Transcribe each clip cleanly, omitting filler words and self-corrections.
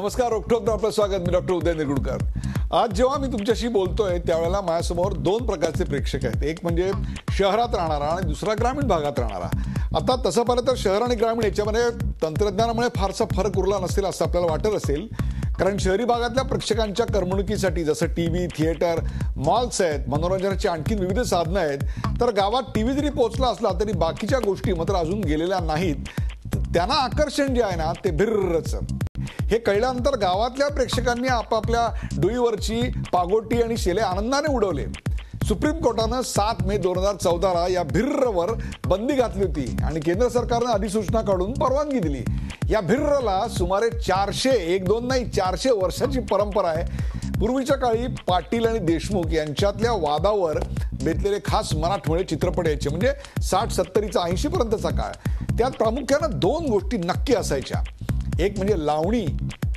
नमस्कार. रोखोक आपलं स्वागत. मी डॉक्टर उदय निरगुडकर. आज जेव्हा मी तुमच्याशी बोलतोय त्यावेळेला माझ्यासमोर दोन प्रकारचे प्रेक्षक आहेत. एक म्हणजे शहरात राहणारा आणि दुसरा ग्रामीण भागात राहणारा. आता तसं पाहिलं तर शहर आणि ग्रामीण याच्यामध्ये तंत्रज्ञानामुळे फारसा फरक उरला नसेल असं आपल्याला वाटत असेल, कारण शहरी भागातल्या प्रेक्षकांच्या करमणुकीसाठी जसं टीव्ही, थिएटर, मॉल्स आहेत, मनोरंजनाची आणखी विविध साधनं आहेत, तर गावात टीव्ही जरी पोहोचला असला तरी बाकीच्या गोष्टी मात्र अजून गेलेल्या नाहीत. त्यांना आकर्षण जे आहे ना ते भिर्रचं. हे कळल्यानंतर गावातल्या प्रेक्षकांनी आपापल्या डोईवरची पागोटी आणि शेले आनंदाने उडवले. सुप्रीम कोर्टानं 7 मे 2014 या भिर्रवर बंदी घातली होती आणि केंद्र सरकारनं अधिसूचना काढून परवानगी दिली. या भिर्रला सुमारे 400 एक दोन नाही 400 वर्षाची परंपरा आहे. पूर्वीच्या काळी पाटील आणि देशमुख यांच्यातल्या वादावर बेतलेले खास मराठमोळे चित्रपट यायचे, म्हणजे 60-70चा 80 पर्यंतचा काळ. त्यात प्रामुख्यानं दोन गोष्टी नक्की असायच्या. एक म्हणजे लावणी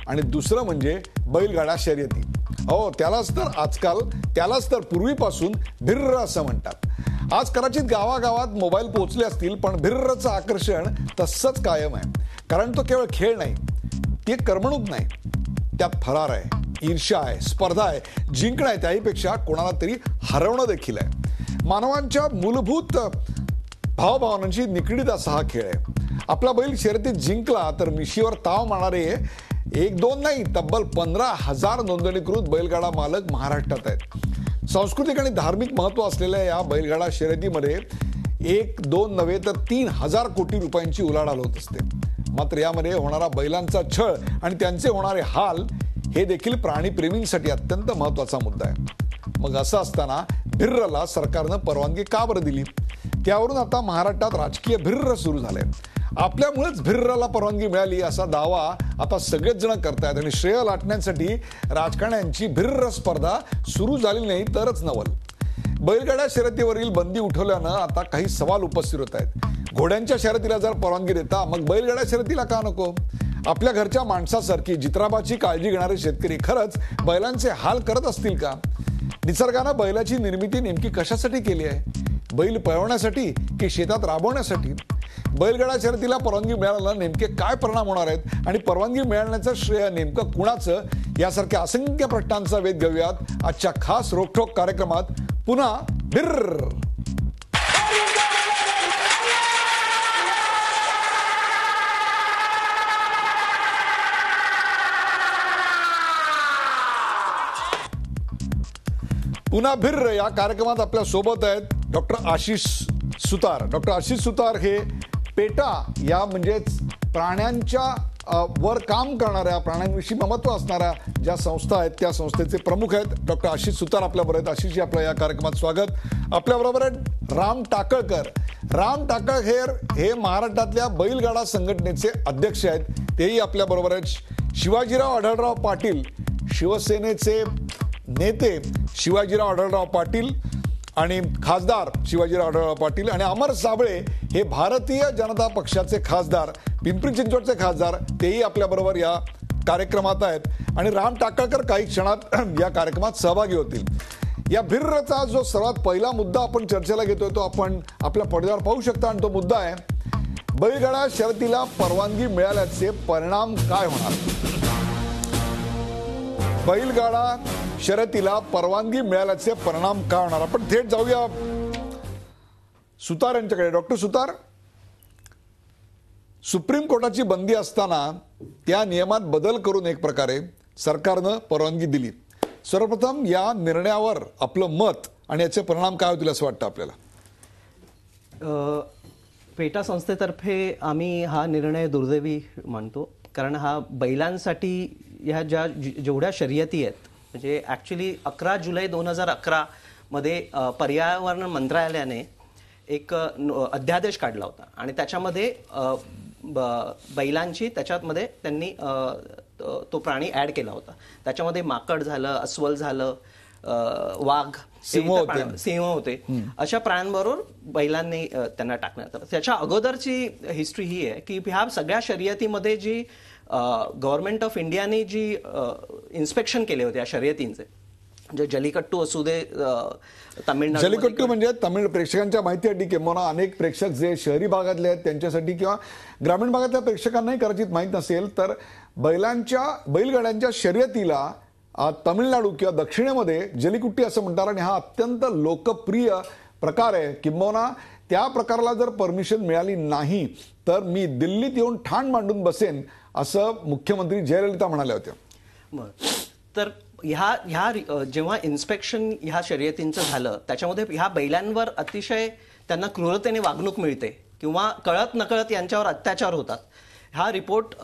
आणि दुसरं म्हणजे बैलगाडा शर्यती. हो, त्यालाच तर पूर्वीपासून भिर्र असं म्हणतात. आज कदाचित गावागावात मोबाईल पोहोचले असतील, पण भिर्रचं आकर्षण तसंच कायम आहे. कारण तो केवळ खेळ नाही, ती एक करमणूक नाही, त्यात फरार आहे, ईर्ष्या आहे, स्पर्धा आहे, जिंकणं आहे, त्याहीपेक्षा कोणाला तरी हरवणं देखील आहे. मानवांच्या मूलभूत भावभावनांची निगडीत असा हा खेळ आहे. आपला बैल शर्यतीत जिंकला तर मिशीवर ताव मारणारे एक दोन नाही तब्बल 15,000 नोंदणीकृत बैलगाडा मालक महाराष्ट्रात आहेत. सांस्कृतिक आणि धार्मिक महत्व असलेल्या या बैलगाडा शर्यतीमध्ये 1-2 नव्हे तर 3,000 कोटी रुपयांची उलाढाल होत असते. मात्र यामध्ये होणारा बैलांचा छळ आणि त्यांचे होणारे हाल हे देखील प्राणीप्रेमींसाठी अत्यंत महत्वाचा मुद्दा आहे. मग असं असताना भिर्रला सरकारनं परवानगी का बरं दिली? त्यावरून आता महाराष्ट्रात राजकीय भिर्र सुरू झाले. आपल्यामुळेच भिर्रला परवानगी मिळाली असा दावा आता सगळेच जण करतायत आणि श्रेय लाटण्यासाठी राजकारण्यांची भिर्र स्पर्धा सुरू झाली नाही तरच नवल. बैलगाड्या शर्यतीवरील बंदी उठवल्यानं आता काही सवाल उपस्थित होत आहेत. घोड्यांच्या शर्यतीला जर परवानगी देता, मग बैलगाड्या शर्यतीला का नको? आपल्या घरच्या माणसासारखी जित्राबाची काळजी घेणारे शेतकरी खरंच बैलांचे हाल करत असतील का? निसर्गानं बैलाची निर्मिती नेमकी कशासाठी केली आहे? बैल पळवण्यासाठी की शेतात राबवण्यासाठी? बैलगाडा शर्यतीला परवानगी मिळाल्यानं नेमके काय परिणाम होणार आहेत आणि परवानगी मिळण्याचं श्रेय नेमकं कुणाचं? यासारख्या असंख्य प्रश्नांचा वेध घेऊयात आजच्या खास रोखोक कार्यक्रमात. पुन्हा भिर्र. पुन्हा भिर्र या कार्यक्रमात आपल्या सोबत आहेत डॉक्टर आशिष सुतार. डॉक्टर आशिष सुतार हे पेटा या म्हणजेच प्राण्यांच्या वर काम करणाऱ्या, प्राण्यांविषयी ममत्व असणाऱ्या ज्या संस्था आहेत त्या संस्थेचे प्रमुख आहेत. डॉक्टर आशिष सुतार आपल्याबरोबर आहेत. आशिष, आपलं या कार्यक्रमात स्वागत. आपल्याबरोबर आहेत राम टाकळकर. राम टाकळकर हे महाराष्ट्रातल्या बैलगाडा संघटनेचे अध्यक्ष आहेत. तेही आपल्याबरोबर आहेत. शिवाजीराव आढळराव पाटील, शिवसेनेचे नेते शिवाजीराव आढळराव पाटील आणि खासदार शिवाजीराव आढळराव पाटील, आणि अमर साबळे हे भारतीय जनता पक्षाचे खासदार, पिंपरी चिंचवडचे खासदार, तेही आपल्याबरोबर या कार्यक्रमात आहेत. आणि राम टाकळकर काही क्षणात या कार्यक्रमात सहभागी होतील. या भिर्रचा जो सर्वात पहिला मुद्दा आपण चर्चेला घेतोय तो आपण आपल्या पडद्यावर पाहू शकता, आणि तो मुद्दा आहे बैलगाडा शर्यतीला परवानगी मिळाल्याचे परिणाम काय होणार? बैलगाडा शर्यतीला परवानगी मिळाल्याचे परिणाम काय होणार? आपण थेट जाऊया सुतार यांच्याकडे. डॉक्टर सुतार, सुप्रीम कोर्टाची बंदी असताना त्या नियमात बदल करून एक प्रकारे सरकारनं परवानगी दिली. सर्वप्रथम या निर्णयावर आपलं मत आणि याचे परिणाम काय होतील असं वाटतं आपल्याला? पेटा संस्थेतर्फे आम्ही हा निर्णय दुर्दैवी मानतो. कारण हा बैलांसाठी ह्या जेवढ्या शर्यती आहेत, म्हणजे ॲक्च्युली 11 जुलै 2011 मध्ये पर्यावरण मंत्रालयाने एक अध्यादेश काढला होता आणि त्याच्यामध्ये बैलांची त्याच्यामध्ये त्यांनी तो प्राणी ॲड केला होता. त्याच्यामध्ये माकड झालं, अस्वल झालं, वाघ, सिंह होते, अशा प्राण्यांबरोबर बैलांनी त्यांना टाकण्यात आलं. त्याच्या अगोदरची हिस्ट्री ही आहे की ह्या सगळ्या शर्यतीमध्ये जी गव्हर्नमेंट ऑफ इंडियाने जी इन्स्पेक्शन केले होते या शर्यतींचे, म्हणजे जलीकट्टू असू दे तामिळनाडू, जलीकट्टू म्हणजे तमिळ प्रेक्षकांच्या माहितीसाठी किंवा अनेक प्रेक्षक जे शहरी भागातले आहेत त्यांच्यासाठी किंवा ग्रामीण भागातल्या प्रेक्षकांनाही कदाचित माहीत नसेल तर बैलगाड्यांच्या शर्यतीला तमिळनाडू किंवा दक्षिणेमध्ये जलीकुट्टी असं म्हणतात आणि हा अत्यंत लोकप्रिय प्रकार आहे. किंबहुना त्या प्रकाराला जर परमिशन मिळाली नाही तर मी दिल्लीत येऊन ठाण मांडून बसेन असं मुख्यमंत्री जयललिता म्हणाल्या होत्या. बरं, तर ह्या जेव्हा इन्स्पेक्शन ह्या शर्यतींचं झालं त्याच्यामध्ये ह्या बैलांवर अतिशय त्यांना क्रूरतेने वागणूक मिळते किंवा कळत नकळत यांच्यावर अत्याचार होतात. हा रिपोर्ट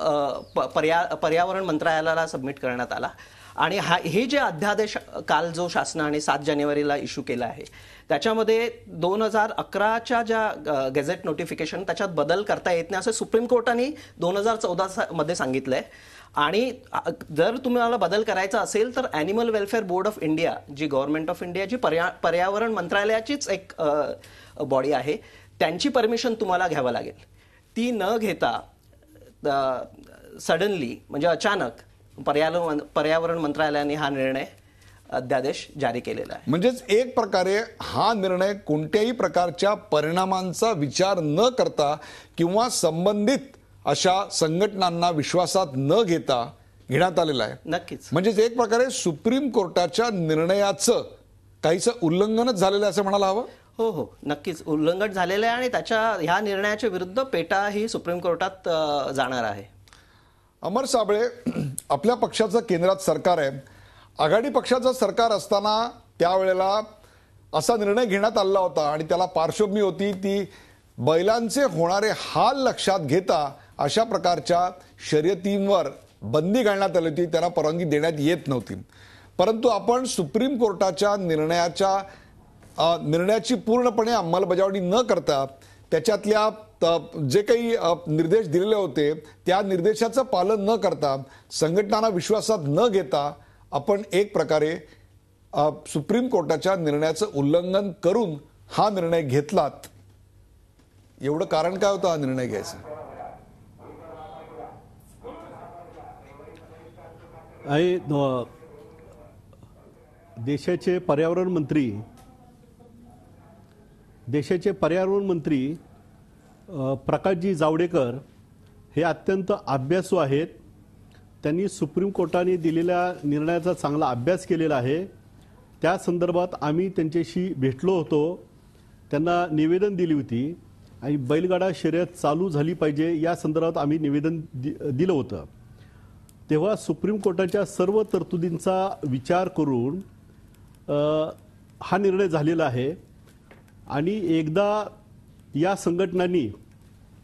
पर्यावरण मंत्रालयाला सबमिट करण्यात आला आणि हे जे अध्यादेश काल जो शासनाने 7 जानेवारीला इश्यू केला आहे त्याच्यामध्ये 2011च्या ज्या गॅझेट नोटिफिकेशन त्याच्यात बदल करता येत नाही असं सुप्रीम कोर्टाने 2014 मध्ये सांगितलंय. आणि जर तुम्हाला बदल करायचा असेल तर animal welfare board of India जी गव्हर्नमेंट ऑफ इंडिया जी पर्यावरण मंत्रालयाचीच एक बॉडी आहे त्यांची परमिशन तुम्हाला घ्यावं लागेल. ती न घेता सडनली म्हणजे अचानक पर्यावरण मंत्रालयाने हा निर्णय अध्यादेश जारी केलेला आहे. म्हणजेच एक प्रकारे हा निर्णय कोणत्याही प्रकारच्या परिणामांचा विचार न करता किंवा संबंधित अशा संघटनांना विश्वासात न घेता घेण्यात आलेला आहे. नक्कीच. म्हणजेच एक प्रकारे सुप्रीम कोर्टाच्या निर्णयाचं काहीसं उल्लंघनच झालेलं आहे असं म्हणायला हवं. हो, नक्कीच उल्लंघन झालेलं आहे आणि ह्या निर्णयाच्या विरुद्ध पेटा ही सुप्रीम कोर्टात जाणार आहे. अमर साबळे, आपल्या पक्षाचं केंद्रात सरकार आहे. आघाडी पक्षाचं सरकार असताना त्यावेळेला असा निर्णय घेण्यात आला होता आणि त्याला पार्श्वभूमी होती ती बैलांचे होणारे हाल लक्षात घेता अशा प्रकारच्या शर्यतींवर बंदी घालण्यात आली होती, त्यांना परवानगी देण्यात येत नव्हती. परंतु आपण सुप्रीम कोर्टाच्या निर्णयाची पूर्णपणे अंमलबजावणी न करता त्याच्यातल्या जे काही निर्देश दिलेले होते त्या निर्देशाचं पालन न करता संघटनांना विश्वासात न घेता आपण एक प्रकारे सुप्रीम कोर्टाच्या निर्णयाचं उल्लंघन करून हा निर्णय घेतलात. एवढं कारण काय होतं हा निर्णय घ्यायचा? देशाचे पर्यावरण मंत्री प्रकाशजी जावडेकर हे अत्यंत अभ्यासू आहेत. त्यांनी सुप्रीम कोर्टाने दिलेल्या निर्णयाचा चांगला अभ्यास केलेला आहे. त्या संदर्भात आम्ही त्यांच्याशी भेटलो होतो, त्यांना निवेदन दिली होती आणि बैलगाडा शर्यत चालू झाली पाहिजे या संदर्भात आम्ही निवेदन दिलं होतं. तेव्हा सुप्रीम कोर्टाच्या सर्व तरतुदींचा विचार करून हा निर्णय झालेला आहे आणि एकदा या संघटनांनी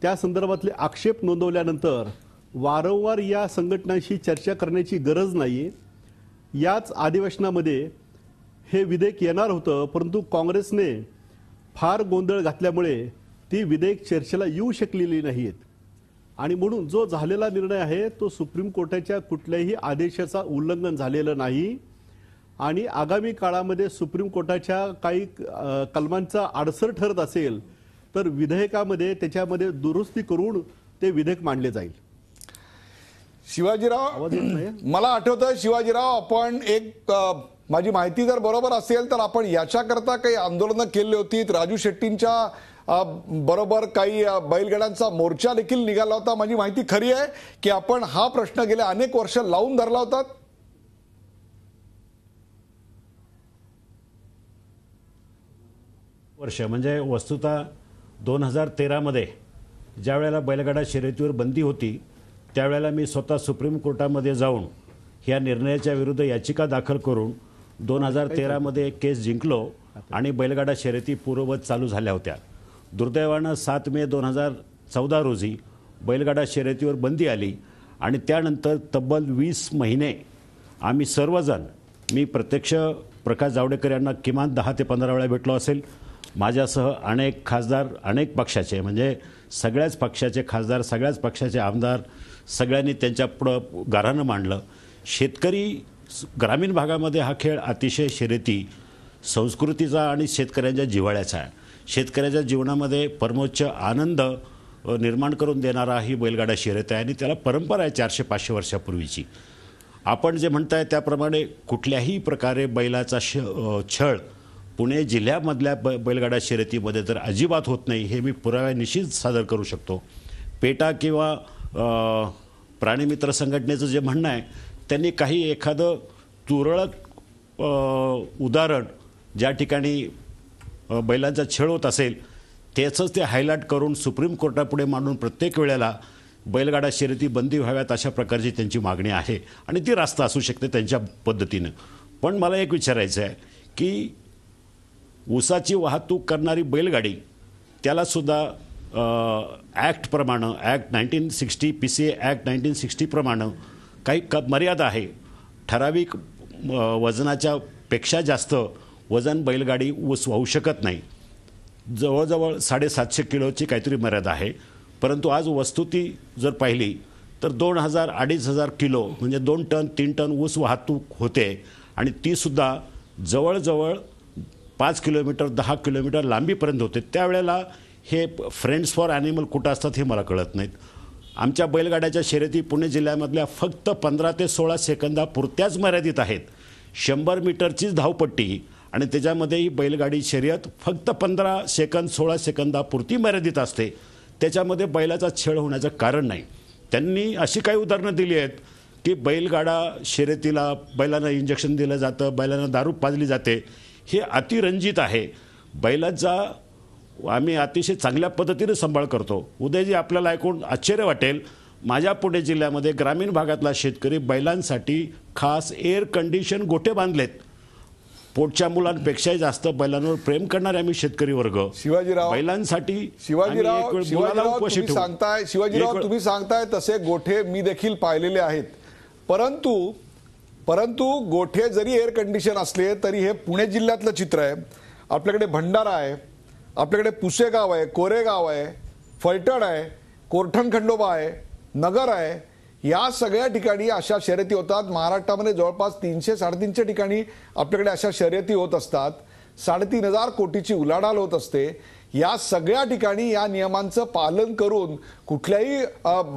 त्या संदर्भातले आक्षेप नोंदवल्यानंतर वारंवार या संघटनांशी चर्चा करण्याची गरज नाही. याच अधिवेशनामध्ये हे विधेयक येणार होतं, परंतु काँग्रेसने फार गोंधळ घातल्यामुळे ती विधेयक चर्चेला येऊ शकलेली नाहीत आणि म्हणून जो झालेला निर्णय आहे तो सुप्रीम कोर्टाच्या कुठल्याही आदेशाचा उल्लंघन झालेलं नाही आणि आगामी काळामध्ये सुप्रीम कोर्टाच्या काही कलमांचा अडसर ठरत असेल तर विधेयकामध्ये त्याच्यामध्ये दुरुस्ती करून ते विधेयक मांडले जाईल. शिवाजीराव, मला आठवतं शिवाजीराव, आपण एक माझी माहिती जर बरोबर असेल तर आपण याच्याकरता काही आंदोलनं केली होती. राजू शेट्टींच्या बरोबर काही बैलगाड्यांचा मोर्चा देखील निघाला होता. माझी माहिती खरी आहे की आपण हा प्रश्न गेल्या अनेक वर्ष लावून धरला होता. वर्ष म्हणजे वस्तुतः 2013 मध्ये ज्या वेळेला बैलगाडा शर्यतीवर बंदी होती त्यावेळेला मी स्वतः सुप्रीम कोर्टामध्ये जाऊन ह्या निर्णयाच्या विरुद्ध याचिका दाखल करून 2013 मध्ये एक केस जिंकलो आणि बैलगाडा शर्यती पूर्ववत चालू झाल्या होत्या. दुर्दैवानं 7 मे 2014 रोजी बैलगाडा शर्यतीवर बंदी आली आणि त्यानंतर तब्बल 20 महिने आम्ही सर्वजण, मी प्रत्यक्ष प्रकाश जावडेकर यांना किमान 10 ते 15 वेळा भेटलो असेल, माझ्यासह अनेक खासदार, अनेक पक्षाचे म्हणजे सगळ्याच पक्षाचे खासदार, सगळ्याच पक्षाचे आमदार, सगळ्यांनी त्यांच्या पुढं गाऱ्हाणं मांडलं. शेतकरी ग्रामीण भागामध्ये हा खेळ अतिशय शर्यती संस्कृतीचा आणि शेतकऱ्यांच्या जिव्हाळ्याचा आहे. शेतकऱ्याच्या जीवनामध्ये परमोच्च आनंद निर्माण करून देणारा ही बैलगाडा शर्यत आहे आणि त्याला परंपरा आहे 400-500 वर्षापूर्वीची. आपण जे म्हणताय त्याप्रमाणे कुठल्याही प्रकारे बैलाचा छळ पुणे जिल्ह्यामधल्या बैलगाडा शर्यतीमध्ये तर अजिबात होत नाही, हे मी पुराव्यानिशीच सादर करू शकतो. पेटा किंवा प्राणीमित्र संघटनेचं जे म्हणणं आहे, त्यांनी काही एखादं तुरळक उदाहरण ज्या ठिकाणी बैलांचा छळ होत असेल त्याचंच ते हायलाईट करून सुप्रीम कोर्टापुढे मांडून प्रत्येक वेळेला बैलगाडा शर्यती बंदी व्हाव्यात अशा प्रकारची त्यांची मागणी आहे आणि ती रास्त असू शकते त्यांच्या पद्धतीनं. पण मला एक विचारायचं आहे की ऊसाची वाहतूक करणारी बैलगाडी त्यालासुद्धा ॲक्टप्रमाणे ॲक्ट 1960 PCA ॲक्ट 1960 प्रमाणे काही मर्यादा आहे. ठराविक वजनाच्या पेक्षा जास्त वजन बैलगाडी ऊस वाहू शकत नाही. जवळजवळ 750 किलोची काहीतरी मर्यादा आहे. परंतु आज वस्तुती जर पाहिली तर 2000-2500 किलो म्हणजे 2 टन 3 टन ऊस वाहतूक होते आणि तीसुद्धा जवळजवळ 5 किलोमीटर 10 किलोमीटर लांबीपर्यंत होते. त्यावेळेला हे फ्रेंड्स फॉर ॲनिमल कुठं असतात हे मला कळत नाहीत. आमच्या बैलगाड्याच्या शर्यती पुणे जिल्ह्यामधल्या फक्त 15 ते 16 सेकंदापुरत्याच मर्यादित आहेत. 100 मीटरचीच धावपट्टी आणि त्याच्यामध्ये ही बैलगाडी शर्यत फक्त 15 सेकंद 16 सेकंदापुरती मर्यादित असते. त्याच्यामध्ये बैलाचा छळ होण्याचं कारण नाही. त्यांनी अशी काही उदाहरणं दिली आहेत की बैलगाडा शर्यतीला बैलांना इंजेक्शन दिलं जातं, बैलांना दारू पाजली जाते. हे अतिरंजित आहे. बैलाचा आम्ही अतिशय चांगल्या पद्धतीने सांभाळ करतो. उदयजी, आपल्याला ऐकून आश्चर्य वाटेल, माझ्या पुणे जिल्ह्यामध्ये ग्रामीण भागातला शेतकरी बैलांसाठी खास एअर कंडिशन गोठे बांधलेत. पोटच्या मुलांपेक्षाही जास्त बैलांवर प्रेम करणारे आम्ही शेतकरी वर्ग. शिवाजीराव, बैलांसाठी शिवाजीराव तुम्ही सांगताय तसे गोठे मी देखील पाहिलेले आहेत. परंतु गोठे जरी एअर कंडिशन असले तरी हे पुणे जिल्ह्यातलं चित्र आहे. आपल्याकडे भंडारा आहे, आपल्याकडे पुसेगाव आहे, कोरेगाव आहे, फलटण आहे, कोरठण खंडोबा आहे, नगर आहे. या सगळ्या ठिकाणी अशा शर्यती होतात. महाराष्ट्रामध्ये जवळपास 300-350 ठिकाणी आपल्याकडे अशा शर्यती होत असतात. 3,500 कोटीची उलाढाल होत असते. या सगळ्या ठिकाणी या नियमांचं पालन करून कुठल्याही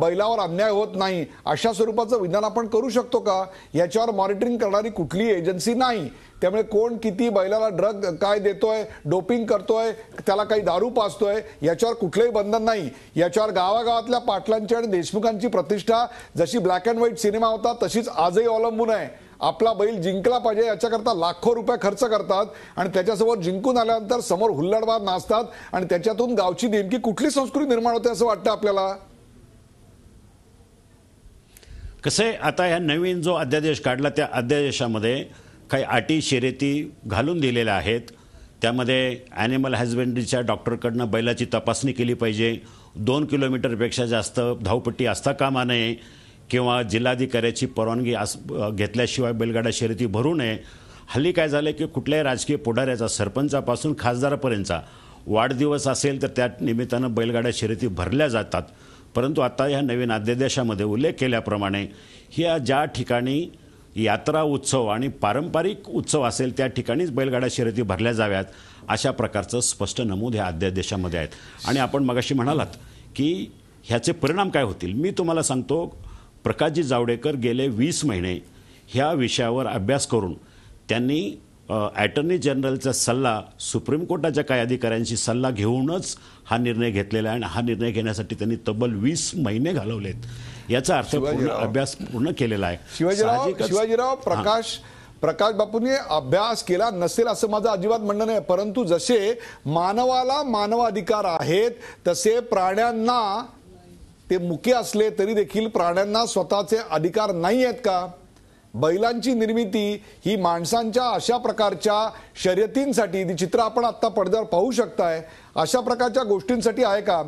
बैलावर अन्याय होत नाही अशा स्वरूपाचं विधान आपण करू शकतो का? याच्यावर मॉनिटरिंग करणारी कुठलीही एजन्सी नाही. त्यामुळे कोण किती बैलाला ड्रग काय देतोय, डोपिंग करतोय, त्याला काही दारू पाजतोय, याच्यावर कुठलंही बंधन नाही. याच्यावर गावागावातल्या पाटलांची आणि देशमुखांची प्रतिष्ठा जशी ब्लॅक अँड व्हाईट सिनेमा होता तशीच आजही अवलंबून आहे. आपला बैल जिंकला पाहिजे याच्याकरता लाखो रुपये खर्च करतात आणि त्याच्यासमोर जिंकून आल्यानंतर समोर हुल्लडबाज नाचतात आणि त्याच्यातून गावची नेमकी कुठली संस्कृती निर्माण होते असं वाटतं आपल्याला? कसं आहे, आता ह्या नवीन जो अध्यादेश काढला त्या अध्यादेशामध्ये काही अटी शर्यती घालून दिलेल्या आहेत. त्यामध्ये ॲनिमल हॅजबेंड्रीच्या डॉक्टरकडनं बैलाची तपासणी केली पाहिजे, 2 किलोमीटरपेक्षा जास्त धावपट्टी असता कामा नये किंवा जिल्हाधिकाऱ्याची परवानगी घेतल्याशिवाय बैलगाडा शर्यती भरू नये. हल्ली काय झालं की कुठल्याही राजकीय पुढाऱ्याचा सरपंचापासून खासदारापर्यंतचा वाढदिवस असेल तर त्या निमित्तानं बैलगाडा शर्यती भरल्या जातात. परंतु आता ह्या नवीन अध्यादेशामध्ये उल्लेख केल्याप्रमाणे ह्या ज्या ठिकाणी यात्रा उत्सव आणि पारंपरिक उत्सव असेल त्या ठिकाणीच बैलगाडा शर्यती भरल्या जाव्यात अशा प्रकारचं स्पष्ट नमूद ह्या अध्यादेशामध्ये आहेत. आणि आपण मगाशी म्हणालात की ह्याचे परिणाम काय होतील. मी तुम्हाला सांगतो, प्रकाशजी जावडेकर गेले 20 महिने ह्या विषयावर अभ्यास करून त्यांनी अटर्नी जनरलचा सल्ला, सुप्रीम कोर्टाच्या काही अधिकाऱ्यांशी सल्ला घेऊनच हा निर्णय घेतलेला आहे आणि हा निर्णय घेण्यासाठी त्यांनी तब्बल 20 महिने घालवलेत. याचा अर्थ पूर्ण अभ्यास पूर्ण केलेला आहे. शिवाजीराव, प्रकाश बापूंनी अभ्यास केला नसेल असं माझं अजिबात म्हणणं नाही. परंतु जसे मानवाला मानवाधिकार आहेत तसे प्राण्यांना, ते मुके असले तरी देखील प्राण्यांना स्वतःचे अधिकार नाही आहेत का? बैलांची निर्मिती ही माणसांच्या अशा प्रकारच्या शर्यतींसाठी, ती चित्र आपण आता पडद्यावर पाहू शकताय, अशा प्रकारच्या गोष्टींसाठी आहे का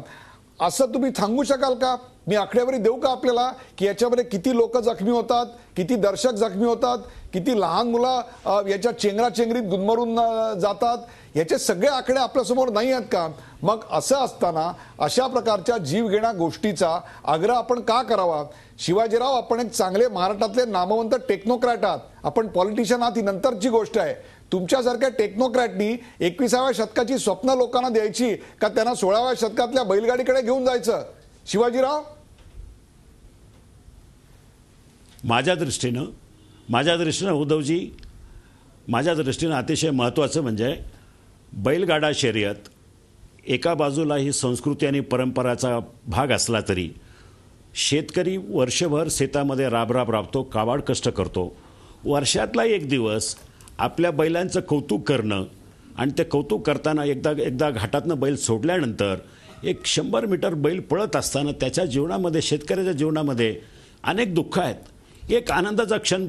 असं तुम्ही सांगू शकाल का? मी आकडेवारी देऊ का आपल्याला की याच्यामध्ये किती लोक जखमी होतात, किती दर्शक जखमी होतात, किती लहान मुलं याच्या चेंगराचेंगरीत गुदमरून जातात? याचे सगळे आकडे आपल्यासमोर नाही आहेत का? मग असं असताना अशा प्रकारच्या जीवघेण्या गोष्टीचा आग्रह आपण का करावा? शिवाजीराव, आपण एक चांगले महाराष्ट्रातले नामवंत टेक्नोक्रॅट आहात, आपण पॉलिटिशियन आहात, ही नंतरची गोष्ट आहे. तुमच्यासारख्या टेक्नोक्रॅटनी 21व्या शतकाची स्वप्न लोकांना द्यायची का त्यांना 16व्या शतकातल्या बैलगाडीकडे घेऊन जायचं? शिवाजीराव, माझ्या दृष्टीनं माझ्या दृष्टीनं अतिशय महत्त्वाचं म्हणजे बैलगाडा शर्यत एका बाजूला ही संस्कृती आणि परंपराचा भाग असला तरी शेतकरी वर्षभर शेतामध्ये राबतो, काबाड कष्ट करतो. वर्षातला एक दिवस आपल्या बैलांचं कौतुक करणं आणि ते कौतुक करताना एकदा घाटातनं बैल सोडल्यानंतर 100 मीटर बैल पळत असताना त्याच्या जीवनामध्ये, शेतकऱ्याच्या जीवनामध्ये अनेक दुःख आहेत. एक आनंदाचा क्षण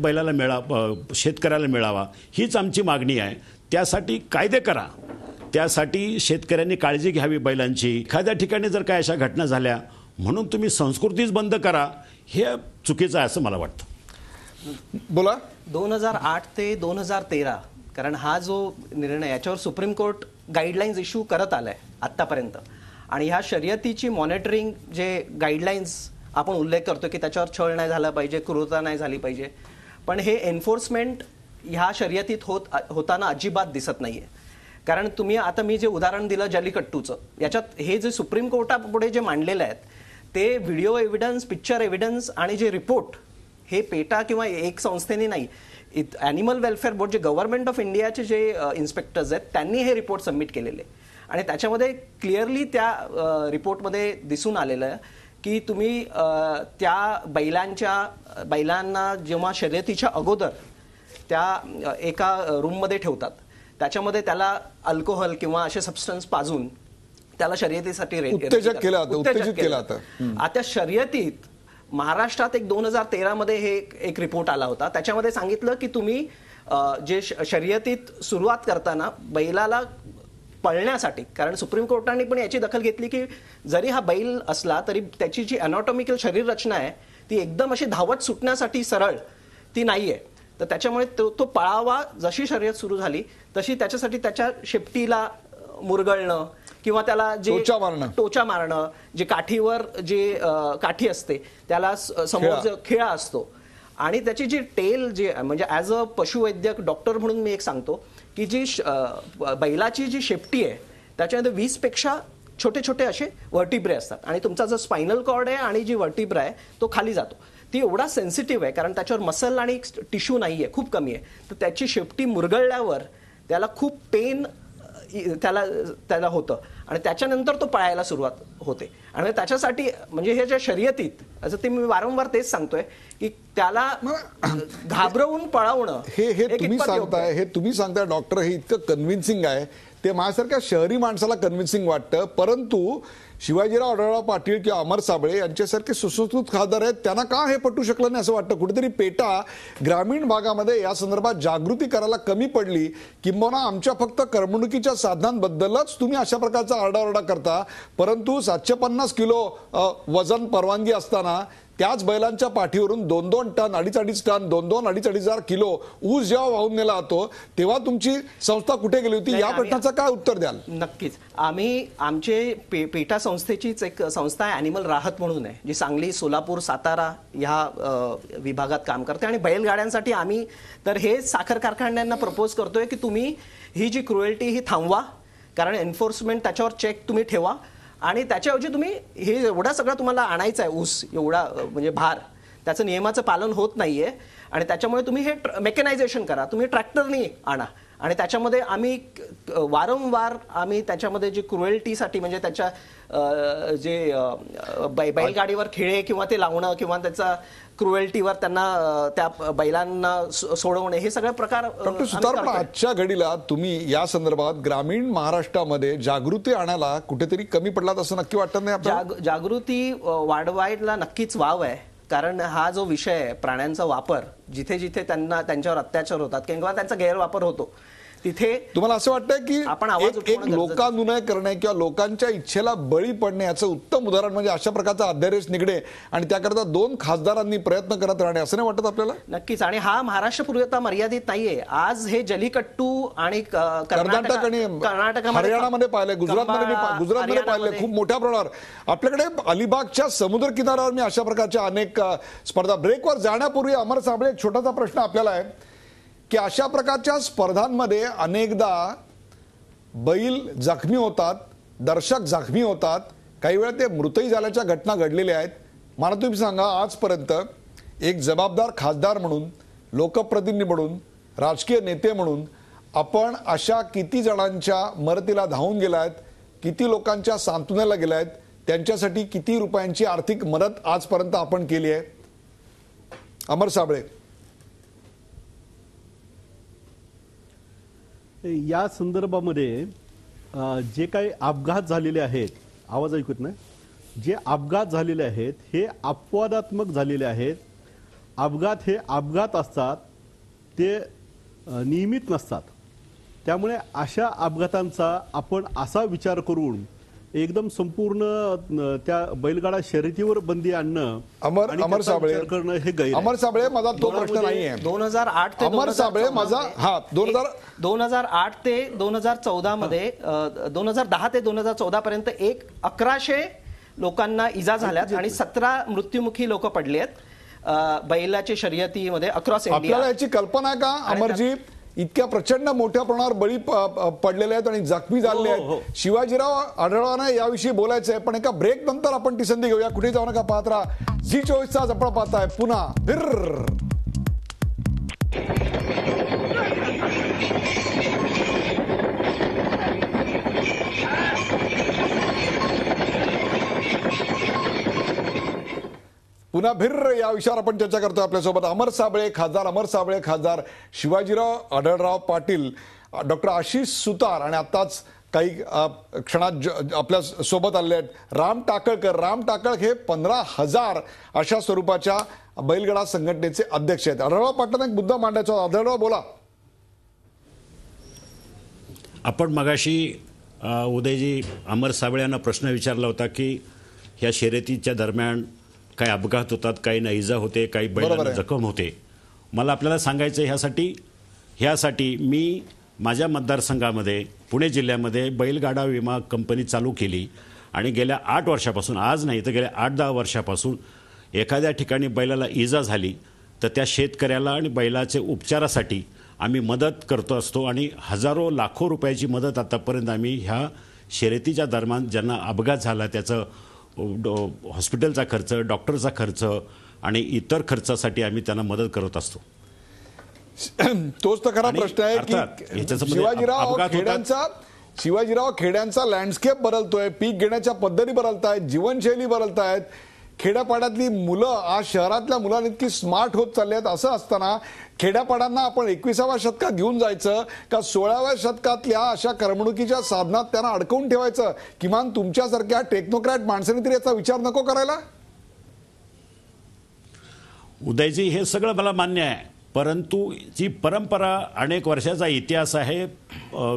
शेतकऱ्याला मिळावा हीच आमची मागणी आहे. त्यासाठी कायदे करा, त्यासाठी शेतकऱ्यांनी काळजी घ्यावी बैलांची. एखाद्या ठिकाणी जर काय अशा घटना झाल्या म्हणून तुम्ही संस्कृतीच बंद करा, हे चुकीचं आहे असं मला वाटतं. बोला. 2008 ते 2013 कारण हा जो निर्णय याच्यावर सुप्रीम कोर्ट गाईडलाईन्स इश्यू करत आलाय आतापर्यंत. आणि ह्या शर्यतीची मॉनिटरिंग जे गाईडलाईन्स आपण उल्लेख करतो की त्याच्यावर छळ नाही झाला पाहिजे, क्रूरता नाही झाली पाहिजे, पण हे एन्फोर्समेंट ह्या शर्यतीत होताना अजिबात दिसत नाहीये. कारण तुम्ही आता मी जे उदाहरण दिलं जल्लीकट्टूचं, याच्यात हे जे सुप्रीम कोर्टापुढे जे मांडलेलं आहेत ते व्हिडिओ एव्हिडन्स, पिक्चर एव्हिडन्स आणि जे रिपोर्ट हे पेटा किंवा एक संस्थेने नाही, ॲनिमल वेलफेअर बोर्ड जे गव्हर्नमेंट ऑफ इंडियाचे जे इन्स्पेक्टर्स आहेत त्यांनी हे रिपोर्ट सबमिट केलेले. आणि त्याच्यामध्ये क्लिअरली त्या रिपोर्टमध्ये दिसून आलेलं आहे की तुम्ही त्या बैलांना जेव्हा शर्यतीच्या अगोदर त्या एका रूममध्ये ठेवतात, त्याच्यामध्ये त्याला अल्कोहोल किंवा असे सबस्टन्स पाजून त्याला शर्यतीसाठी उत्तेजित केलं जातं. आता शर्यतीत महाराष्ट्रात 2013 मध्ये हे एक रिपोर्ट आला होता. त्याच्यामध्ये सांगितलं की तुम्ही जे शर्यतीत सुरुवात करताना बैलाला पळण्यासाठी, कारण सुप्रीम कोर्टाने पण याची दखल घेतली की जरी हा बैल असला तरी त्याची जी अनॉटॉमिकल शरीर रचना आहे ती एकदम अशी धावत सुटण्यासाठी सरळ ती नाहीये. तर त्याच्यामुळे तो पळावा, जशी शर्यत सुरू झाली तशी त्याच्यासाठी त्याच्या शेपटीला मुरगळणं किंवा त्याला जे टोचा मारणं, जे काठीवर जे काठी असते त्याला समोर खिळा असतो, आणि त्याची जी टेल जे म्हणजे ॲज अ पशुवैद्यक डॉक्टर म्हणून मी एक सांगतो की जी बैलाची जी शेपटी आहे त्याच्यामध्ये 20 पेक्षा छोटे छोटे असे वर्टिब्रे असतात, आणि तुमचा जो स्पायनल कॉर्ड आहे आणि जी वर्टिब्रा आहे तो खाली जातो. ती एवढा सेन्सिटिव्ह आहे कारण त्याच्यावर मसल आणि टिश्यू नाहीये, खूप कमी आहे. तर त्याची शेपटी मुरगळल्यावर त्याला खूप पेन त्याला होतं आणि त्याच्यानंतर तो पळायला सुरुवात होते. आणि त्याच्यासाठी म्हणजे हे ज्या शर्यतीत असं ते मी वारंवार तेच सांगतोय की त्याला घाबरवून पळवणं हे तुम्ही सांगताय डॉक्टर, हे इतकं कन्व्हिन्सिंग आहे, ते माझ्यासारख्या शहरी माणसाला कन्व्हिन्सिंग वाटतं. परंतु शिवाजीराव आढळराव पाटील किंवा अमर साबळे यांच्यासारखे सुसंस्कृत खासदार आहेत, त्यांना का हे पटू शकलं नाही असं वाटतं? कुठेतरी पेटा ग्रामीण भागामध्ये या संदर्भात जागृती करायला कमी पडली, किंबहुना आमच्या फक्त करमणुकीच्या साधनांबद्दलच तुम्ही अशा प्रकारचा आरडाओरडा करता. परंतु 750 किलो वजन परवानगी असताना त्याच बैलांच्या पाठीवरून 2-2 टन, 2.5 टन, 2-2-2.5 किलो ऊस जेव्हा वाहून नेला जातो तेव्हा तुमची संस्था कुठे गेली होती? या प्रश्नाचं काय उत्तर द्याल? नक्कीच. आमचे पेटा संस्थेचीच एक संस्था आहे ॲनिमल राहत म्हणून आहे, जी सांगली, सोलापूर, सातारा ह्या विभागात काम करते. आणि बैलगाड्यांसाठी आम्ही तर हे साखर कारखान्यांना प्रपोज करतोय की तुम्ही ही जी क्रुएल्टी ही थांबवा, कारण एन्फोर्समेंट त्याच्यावर चेक तुम्ही ठेवा, आणि त्याच्याऐवजी तुम्ही हे एवढा सगळा तुम्हाला आणायचा आहे ऊस, एवढा म्हणजे भार, त्याचं नियमाचं पालन होत नाहीये, आणि त्याच्यामुळे तुम्ही हे मेकॅनायझेशन करा, तुम्ही ट्रॅक्टरनी आणा. आणि त्याच्यामध्ये आम्ही वारंवार त्याच्यामध्ये जी क्रुएल्टीसाठी म्हणजे त्याच्या जे बैलगाडीवर खिळे किंवा ते लावणं किंवा त्याचा क्रुएल्टीवर त्यांना त्या बैलांना सोडवणे, हे सगळे प्रकार. डॉक्टर सुतार, पण आजच्या घडीला तुम्ही या संदर्भात ग्रामीण महाराष्ट्रामध्ये जागृती आणायला कुठेतरी कमी पडलात असं नक्की वाटत नाही आपल्याला? जागृती वाढवायला नक्कीच वाव आहे, कारण हा जो विषय आहे प्राण्यांचा वापर, जिथे जिथे त्यांच्यावर अत्याचार होतात किंवा त्यांचा गैरवापर होतो तिथे तुम्हाला असं वाटतंय की आपण एक लोकानुनय करणे किंवा लोकांच्या इच्छेला बळी पडणे याचं उत्तम उदाहरण म्हणजे अशा प्रकारचा अध्यादेश निघणे, आणि त्याकरता 2 खासदारांनी प्रयत्न करत राहणे, असं नाही वाटत आपल्याला? नक्कीच. आणि हा महाराष्ट्रपुरता मर्यादित नाहीये. आज हे जल्लीकट्टू आणि कर्नाटक आणि हरियाणामध्ये पाहिले, गुजरातमध्ये पाहिले खूप मोठ्या प्रमाणावर. आपल्याकडे अलिबागच्या समुद्र किनाऱ्यावर मी अशा प्रकारच्या अनेक स्पर्धा. ब्रेकवर जाण्यापूर्वी अमर साबळे, एक छोटासा प्रश्न आपल्याला आहे की अशा प्रकारच्या स्पर्धांमध्ये अनेकदा बैल जखमी होतात, दर्शक जखमी होतात, काही वेळा ते मृतही झाल्याच्या घटना घडलेल्या आहेत. मला तुम्ही सांगा, आजपर्यंत एक जबाबदार खासदार म्हणून लोकप्रतिनिधी म्हणून, राजकीय नेते म्हणून आपण अशा किती जणांच्या मदतीला धावून गेलायत, किती लोकांच्या सांत्वनाला गेलायत, त्यांच्यासाठी किती रुपयांची आर्थिक मदत आजपर्यंत आपण केली आहे? अमर साबळे, या संदर्भामध्ये जे काही अपघात झालेले आहेत, आवाज ऐकत नाही, जे अपघात झालेले आहेत हे अपवादात्मक झालेले आहेत. अपघात हे अपघात असतात, ते नियमित नसतात. त्यामुळे अशा अपघातांचा आपण असा विचार करून एकदम संपूर्ण त्या बैलगाडा शर्यतीवर बंदी आणणं अमर आणि अमर त्याचा साबळे विचार करणं हे गैर आहे. अमर साबळे, माझा तो प्रश्न नाहीये. 2008 ते अमर साबळे, माझा 2008 ते 2014 मध्ये 2010 ते 2014 पर्यंत 1100 लोकांना इजा झाल्यात आणि 17 मृत्युमुखी लोक पडली आहेत बैलाच्या शर्यतीमध्ये अक्रॉस इंडिया. आपल्याला याची कल्पना आहे का अमरजी, इतक्या प्रचंड मोठ्या प्रमाणावर बळी पडलेले आहेत आणि जखमी झालेले आहेत? शिवाजीराव आढळरावांना याविषयी बोलायचं आहे, पण एका ब्रेक नंतर आपण ती संधी घेऊया. कुठे जाऊ नका, पाहत राहा झी24 चा. आपण पाहताय पुन्हा भिर्र. पुन्हा भिर्र या विषयावर आपण चर्चा करतोय. आपल्यासोबत अमर साबळे खासदार, अमर साबळे खासदार, शिवाजीराव आढळराव पाटील, डॉक्टर आशिष सुतार आणि आताच काही क्षणात आपल्या सोबत आले आहेत राम टाकळकर. राम टाकळकर हे 15,000 अशा स्वरूपाच्या बैलगाडा संघटनेचे अध्यक्ष आहेत. आढळराव पाटलांना एक मुद्दा मांडायचा होता. आढळराव, बोला. आपण मगाशी उदयजी अमर साबळे यांना प्रश्न विचारला होता की ह्या शर्यतीच्या दरम्यान काही अपघात होतात, काही ना इजा होते, काही बैलांना जखम होते. मला आपल्याला सांगायचं ह्यासाठी मी माझ्या मतदारसंघामध्ये पुणे जिल्ह्यामध्ये बैलगाडा विमा कंपनी चालू केली आणि गेल्या 8 वर्षापासून, आज नाही तर गेल्या 8-10 वर्षापासून एखाद्या ठिकाणी बैलाला इजा झाली तर त्या शेतकऱ्याला आणि बैलाचे उपचारासाठी आम्ही मदत करतो असतो आणि हजारो लाखो रुपयाची मदत आतापर्यंत आम्ही ह्या शर्यतीच्या दरम्यान ज्यांना अपघात झाला त्याचं हॉस्पिटलचा खर्च, डॉक्टरचा खर्च आणि इतर खर्चासाठी आम्ही त्यांना मदत करत असतो. तोच तर खरा प्रश्न आहे की शिवाजीराव खेड्यांचा लँडस्केप बदलतोय, पीक घेण्याच्या पद्धती बदलत आहेत, जीवनशैली बदलत आहेत. खेड्यापाड्यातली मुलं आज शहरातल्या मुलांनी इतकी स्मार्ट होत चालली आहेत. असं असताना खेड्यापाड्यांना आपण 21व्या शतकात घेऊन जायचं का 16व्या शतकातल्या अशा करमणुकीच्या साधनात त्यांना अडकवून ठेवायचं? किमान तुमच्यासारख्या टेक्नोक्रॅट माणसांनी तरी याचा विचार नको करायला? उदयजी, हे सगळं मला मान्य आहे, परंतु जी परंपरा, अनेक वर्षाचा इतिहास आहे,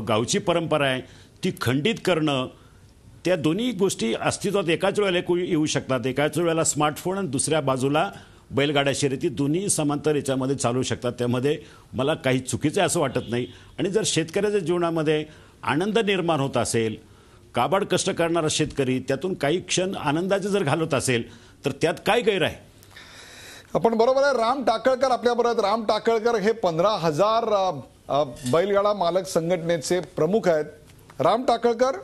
गावची परंपरा आहे, ती खंडित करणं, त्या दोन्ही गोष्टी अस्तित्वात एकाच वेळेला येऊ शकतात. एकाच वेळेला स्मार्टफोन आणि दुसऱ्या बाजूला बैलगाड्या शर्यती दोन्ही समांतर याच्यामध्ये चालू शकतात. त्यामध्ये मला काही चुकीचं आहे असं वाटत नाही. आणि जर शेतकऱ्याच्या जीवनामध्ये आनंद निर्माण होत असेल, काबाड कष्ट करणारा शेतकरी त्यातून काही क्षण आनंदाचे जर घालवत असेल तर त्यात काय गैर आहे? आपण बरोबर आहे. राम टाकळकर आपल्याबरोबर आहेत. राम टाकळकर हे 15,000 बैलगाडा मालक संघटनेचे प्रमुख आहेत. राम टाकळकर,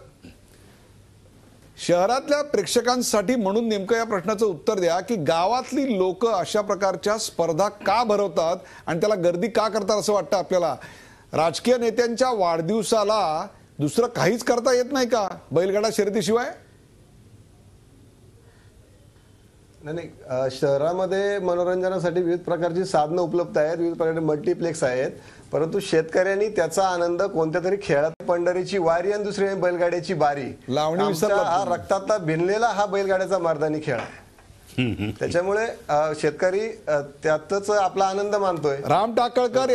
शहरातल्या प्रेक्षकांसाठी म्हणून नेमकं या प्रश्नाचं उत्तर द्या की गावातली लोक अशा प्रकारच्या स्पर्धा का भरवतात आणि त्याला गर्दी का करतात असं वाटतं आपल्याला? राजकीय नेत्यांच्या वाढदिवसाला दुसरं काहीच करता येत नाही का बैलगाडा शर्यतीशिवाय? नाही, शहरामध्ये मनोरंजनासाठी विविध प्रकारची साधनं उपलब्ध आहेत, विविध प्रकारचे मल्टीप्लेक्स आहेत, परंतु शेतकऱ्यांनी त्याचा आनंद कोणत्या तरी खेळात पंढरीची वारी आणि दुसरी बैलगाड्याची बारी लावणी हा रक्तातला भिनलेला हा बैलगाड्याचा मर्दानी खेळ आहे. त्याच्यामुळे शेतकरी त्यातच आपला आनंद मानतोय. राम टाकळकर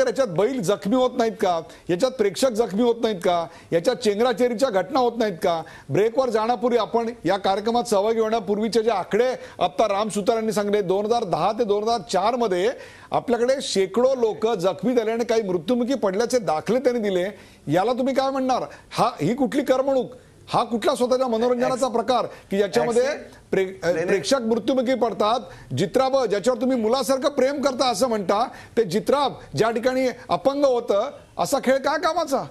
याच्यात बैल जखमी होत नाहीत का? याच्यात प्रेक्षक जखमी होत नाहीत का? याच्यात चेंगराचेरीच्या घटना होत नाहीत का? ब्रेकवर जाण्यापूर्वी आपण या कार्यक्रमात सहभागी होण्यापूर्वीचे जे आकडे आता राम सुतार यांनी सांगितले, 2010 ते 2004 मध्ये आपल्याकडे शेकडो लोक जखमी झाले आणि काही मृत्युमुखी पडल्याचे दाखले त्यांनी दिले. याला तुम्ही काय म्हणणार? ही कुठली करमणूक? हा कुठला स्वतःच्या मनोरंजनाचा प्रकार की ज्याच्यामध्ये प्रेक्षक मृत्युमुखी पडतात? जित्राब, ज्याच्यावर तुम्ही मुलासारखं प्रेम करता असं म्हणता, ते जित्राब ज्या ठिकाणी अपंग होतं, असा खेळ काय कामाचा?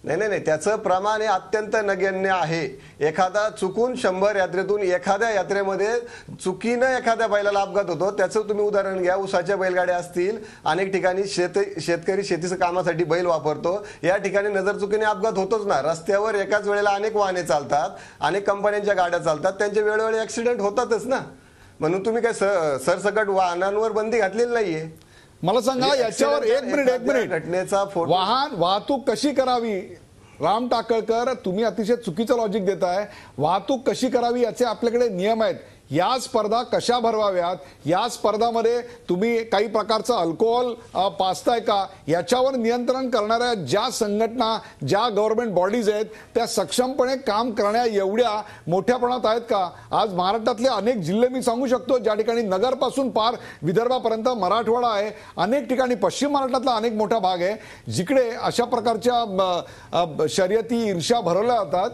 नाही, त्याचं प्रमाण हे अत्यंत नगण्य आहे. एखादा चुकून 100 यात्रेतून एखाद्या यात्रेमध्ये चुकीनं एखाद्या बैलाला अपघात होतो. त्याचं तुम्ही उदाहरण घ्या. उसाच्या बैलगाड्या असतील, अनेक ठिकाणी शेतकरी शेतीच्या कामासाठी बैल वापरतो. या ठिकाणी नजर चुकीने अपघात होतोच ना. रस्त्यावर एकाच वेळेला अनेक वाहने चालतात, अनेक कंपन्यांच्या गाड्या चालतात, त्यांचे वेळोवेळी ऍक्सिडेंट होतातच ना. म्हणून तुम्ही काय सरसकट वाहनांवर बंदी घातलेली नाहीये. मला सांगा याच्यावर एक मिनिट घटनेचा फोटो, वाहतूक कशी करावी. राम टाकळकर, तुम्ही अतिशय चुकीचं लॉजिक देताय. वाहतूक कशी करावी याचे आपल्याकडे नियम आहेत. या स्पर्धा कशा भरवाव्यात, या स्पर्धामध्ये तुम्ही काही प्रकारचं अल्कोहोल पाजताय का, याच्यावर नियंत्रण करणाऱ्या ज्या संघटना, ज्या गव्हर्नमेंट बॉडीज आहेत त्या सक्षमपणे काम करण्या एवढ्या मोठ्या प्रमाणात आहेत का. आज महाराष्ट्रातले अनेक जिल्हे मी सांगू शकतो ज्या ठिकाणी नगरपासून पार विदर्भापर्यंत मराठवाडा आहे, अनेक ठिकाणी पश्चिम महाराष्ट्रातला अनेक मोठा भाग आहे जिकडे अशा प्रकारच्या शर्यती, ईर्ष्या भरवल्या जातात.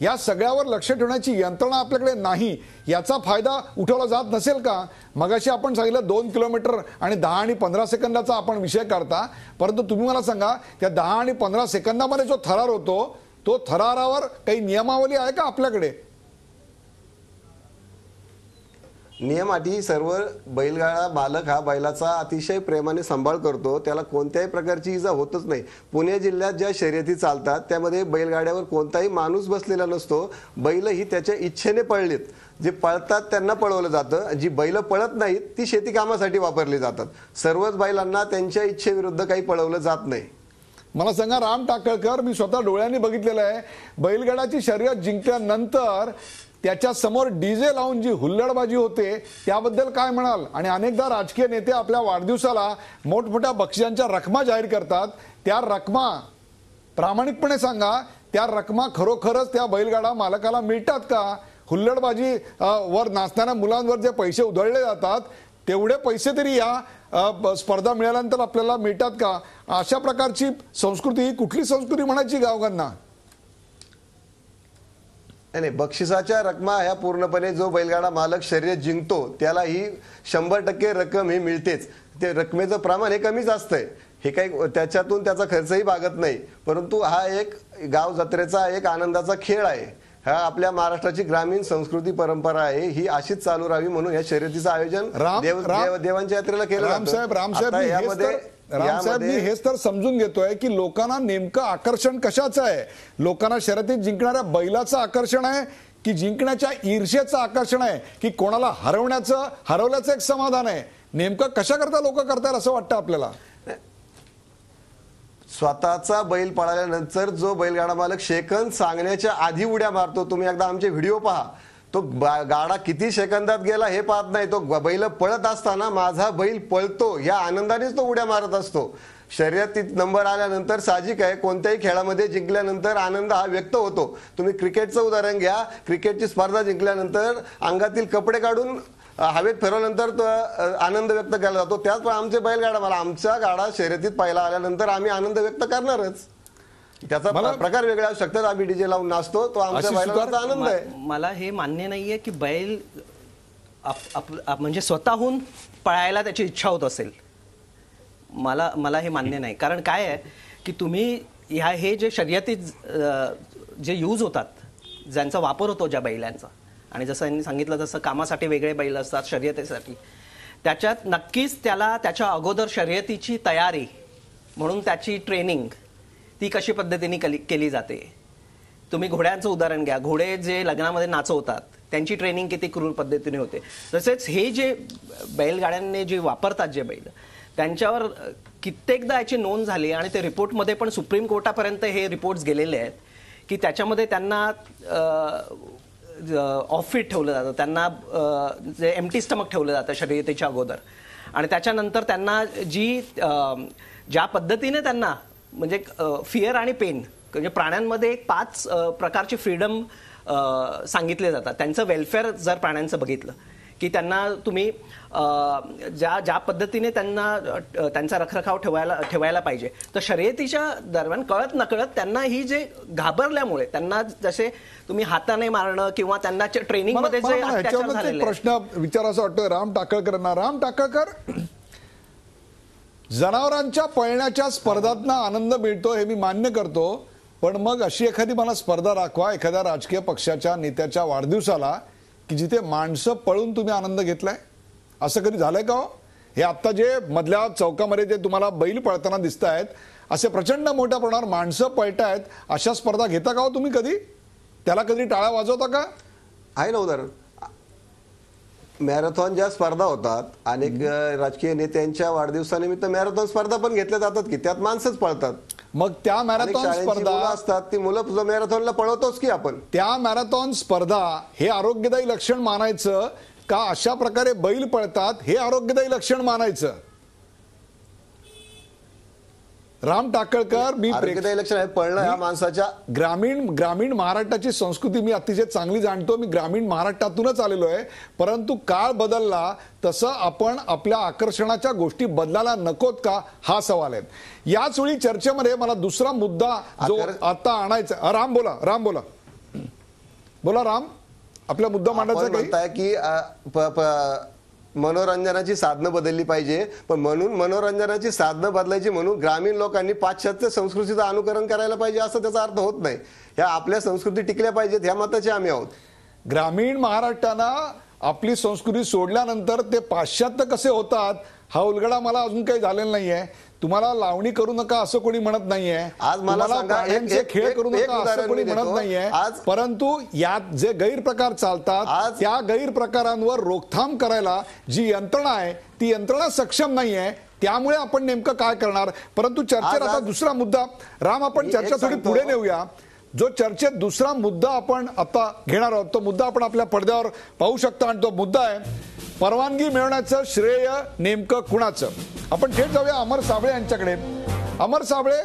या सगळ्यावर लक्ष ठेवण्याची यंत्रणा आपल्याकडे नाही. याचा फायदा उठवला जात नसेल का. मगाशी आपण सांगितलं 2 किलोमीटर आणि 10 आणि 15 सेकंदाचा आपण विषय करता, परंतु तुम्ही मला सांगा त्या 10 आणि 15 सेकंदामध्ये जो थरार होतो तो थरारावर काही नियमावली आहे का आपल्याकडे. नियम अटी सर्व बैलगाडा मालक हा बैलाचा अतिशय प्रेमाने सांभाळ करतो. त्याला कोणत्याही प्रकारची इजा होतच नाही. पुणे जिल्ह्यात ज्या शर्यती चालतात त्यामध्ये बैलगाड्यावर कोणताही माणूस बसलेला नसतो. बैल ही त्याच्या इच्छेने पळलीत. जे पळतात त्यांना पळवलं जातं. जी बैल पळत नाहीत ती शेती कामासाठी वापरली जातात. सर्वच बैलांना त्यांच्या इच्छेविरुद्ध काही पळवलं जात नाही. मला सांगा राम टाकळकर, मी स्वतः डोळ्यांनी बघितलेलं आहे. बैलगाडाची शर्यत जिंकल्यानंतर त्याच्या समोर डीजे लावून जी हुल्लडबाजी होते त्याबद्दल काय म्हणाल. आणि अनेकदा राजकीय नेते आपल्या वाढदिवसाला मोठमोठ्या बक्षिसांच्या रकमा जाहीर करतात. त्या रकमा प्रामाणिकपणे सांगा, त्या रकमा खरोखरच त्या बैलगाडा मालकाला मिळतात का. हुल्लडबाजी वर नाचणाऱ्या मुलांवर जे पैसे उधळले जातात तेवढे पैसे तरी या स्पर्धा मिळाल्यानंतर आपल्याला मिळतात का. अशा प्रकारची संस्कृती ही कुठली संस्कृती म्हणायची गावगांना. नाही, बक्षिसाच्या रकमा ह्या पूर्णपणे जो बैलगाडा मालक शर्यत जिंकतो त्याला ही 100% रक्कम ही मिळतेच. ते रकमेचं प्रमाण हे कमीच असतंय. हे काही त्याच्यातून त्याचा खर्चही भागत नाही. परंतु हा एक गाव जत्रेचा एक आनंदाचा खेळ आहे. हा आपल्या महाराष्ट्राची ग्रामीण संस्कृती परंपरा आहे. ही अशीच चालू राहावी म्हणून या शर्यतीचं आयोजन देवांच्या यात्रेला केलं जातं. रामसाहेब, मी हेच तर समजून घेतोय की लोकांना नेमकं आकर्षण कशाचं आहे. लोकांना शर्यतीत जिंकणाऱ्या बैलाचं आकर्षण आहे की जिंकण्याच्या ईर्ष्येचं आकर्षण आहे की कोणाला हरवल्याचं एक समाधान आहे. नेमकं कशा करता लोक करतात असं वाटतं आपल्याला. स्वतःचा बैल पळाल्यानंतर जो बैलगाडा मालक सेकंद सांगण्याच्या आधी उड्या मारतो. तुम्ही एकदा आमचे व्हिडिओ पहा. तो गाडा किती सेकंदात गेला हे पाहत नाही. तो बैल पळत असताना माझा बैल पळतो या आनंदानेच तो उड्या मारत असतो. शर्यतीत नंबर आल्यानंतर साहजिक आहे कोणत्याही खेळामध्ये जिंकल्यानंतर आनंद हा व्यक्त होतो. तुम्ही क्रिकेटचं उदाहरण घ्या. क्रिकेटची स्पर्धा जिंकल्यानंतर अंगातील कपडे काढून हवेत फिरवल्यानंतर तो आनंद व्यक्त केला जातो. त्याचप्रमाणे आमचे बैलगाडा मला आमचा गाडा शर्यतीत पाहायला आल्यानंतर आम्ही आनंद व्यक्त करणारच. त्याचा प्रकार वेगळा असू शकतात. आम्ही डीजे लावून नाचतो, तो आमच्या बैलाचा आनंद आहे. मला हे मान्य नाहीये की बैल म्हणजे स्वतःहून पळायला त्याची इच्छा होत असेल. मला हे मान्य नाही. कारण काय आहे की तुम्ही हे जे शर्यती जे यूज होतात, ज्यांचा वापर होतो ज्या बैलांचा, आणि जसं यांनी सांगितलं तसं कामासाठी वेगळे बैल असतात, शर्यतीसाठी, त्याच्यात नक्कीच त्याला त्याच्या अगोदर शर्यतीची तयारी म्हणून त्याची ट्रेनिंग ती कशी पद्धतीने केली जाते. तुम्ही घोड्यांचं उदाहरण घ्या. घोडे जे लग्नामध्ये नाचवतात त्यांची ट्रेनिंग किती क्रूर पद्धतीने होते. तसेच हे जे बैलगाड्यांनी जे वापरतात जे बैल, त्यांच्यावर कित्येकदा याची नोंद झाली आणि ते रिपोर्टमध्ये पण सुप्रीम कोर्टापर्यंत हे रिपोर्ट्स गेलेले आहेत की त्याच्यामध्ये त्यांना ऑफ फिट ठेवलं जातं, त्यांना जे एम्प्टी स्टमक ठेवलं जातं शर्यतीच्या अगोदर, आणि त्याच्यानंतर त्यांना ज्या पद्धतीने त्यांना म्हणजे फिअर आणि पेन म्हणजे प्राण्यांमध्ये एक 5 प्रकारची फ्रीडम सांगितले जातात. त्यांचं वेलफेअर जर प्राण्यांचं बघितलं की त्यांना तुम्ही ज्या पद्धतीने त्यांचा रखरखाव ठेवायला पाहिजे, तर शर्यतीच्या दरम्यान कळत नकळत त्यांना ही जे घाबरल्यामुळे त्यांना जसे तुम्ही हाताने मारणं किंवा त्यांना ट्रेनिंग मध्ये जे अत्याचार झालेले. प्रश्न विचारायचा वाटतोय राम टाकळकरांना. राम टाकळकर, जनावरांच्या पळण्याच्या स्पर्धांना आनंद मिळतो हे मी मान्य करतो, पण मग अशी एखादी मला स्पर्धा दाखवा एखाद्या राजकीय पक्षाच्या नेत्याच्या वाढदिवसाला की जिथे माणसं पळून तुम्ही आनंद घेतलाय. असं कधी झालंय का हो? हे आता जे मधल्या चौकामध्ये जे तुम्हाला बैल पळताना दिसत आहेत असे प्रचंड मोठ्या प्रमाणावर माणसं पळतायत, अशा स्पर्धा घेता का हो तुम्ही कधी? त्याला कधी टाळ्या वाजवता का? आहे ना उदाहरण, मॅरेथॉन ज्या स्पर्धा होतात अनेक राजकीय नेत्यांच्या वाढदिवसानिमित्त मॅरेथॉन स्पर्धा पण घेतल्या जातात की त्यात माणसंच पळतात. मग त्या मॅरेथॉन स्पर्धा असतात ती मुलं मॅरेथॉनला पळवतोच की आपण. त्या मॅरेथॉन स्पर्धा हे आरोग्यदायी लक्षण मानायचं का अशा प्रकारे बैल पळतात हे आरोग्यदायी लक्षण मानायचं? राम टाकळकर, मी आरोग्यदायी लक्षण आहे पळणं ह्या माणसाच्या. ग्रामीण महाराष्ट्राची संस्कृती मी अतिशय चांगली जाणतो. मी ग्रामीण महाराष्ट्रातूनच आलेलो आहे. परंतु काळ बदलला तसं आपण आपल्या आकर्षणाच्या गोष्टी बदलायला नकोत का, हा सवाल आहे. याच वेळी चर्चेमध्ये मला दुसरा मुद्दा जो आता आणायचा. राम बोला बोला राम, आपला मुद्दा मांडायचा म्हणताय की मनोरंजनाची साधनं बदलली पाहिजे, पण म्हणून मनोरंजनाची साधनं बदलायची म्हणून ग्रामीण लोकांनी पाश्चात्य संस्कृतीचं अनुकरण करायला पाहिजे असं त्याचा अर्थ होत नाही. ह्या आपल्या संस्कृती टिकल्या पाहिजेत ह्या मताचे आम्ही आहोत. ग्रामीण महाराष्ट्रानं आपली संस्कृती सोडल्यानंतर ते पाश्चात्य कसे होतात हा उलगडा मला अजून काही झालेला नाहीये. तुम्हाला लावणी करू नका असं कोणी म्हणत नाहीये, आज मला सांगा खेळ करू नका असं कोणी म्हणत नाहीये. परंतु यात जे गैरप्रकार चालतात त्या गैरप्रकारांवर रोकथाम करायला जी यंत्रणा आहे ती यंत्रणा सक्षम नाहीये. त्यामुळे आपण नेमकं काय करणार? परंतु चर्चेत आता दुसरा मुद्दा, राम आपण चर्चा थोडी पुढे नेऊया. जो चर्चेत दुसरा मुद्दा आपण आता घेणार आहोत तो मुद्दा आपण आपल्या पडद्यावर पाहू शकता आणि तो मुद्दा आहे परवानगी मिळवण्याचं श्रेय नेमकं कुणाचं. आपण थेट जाऊया अमर साबळे यांच्याकडे. अमर साबळे,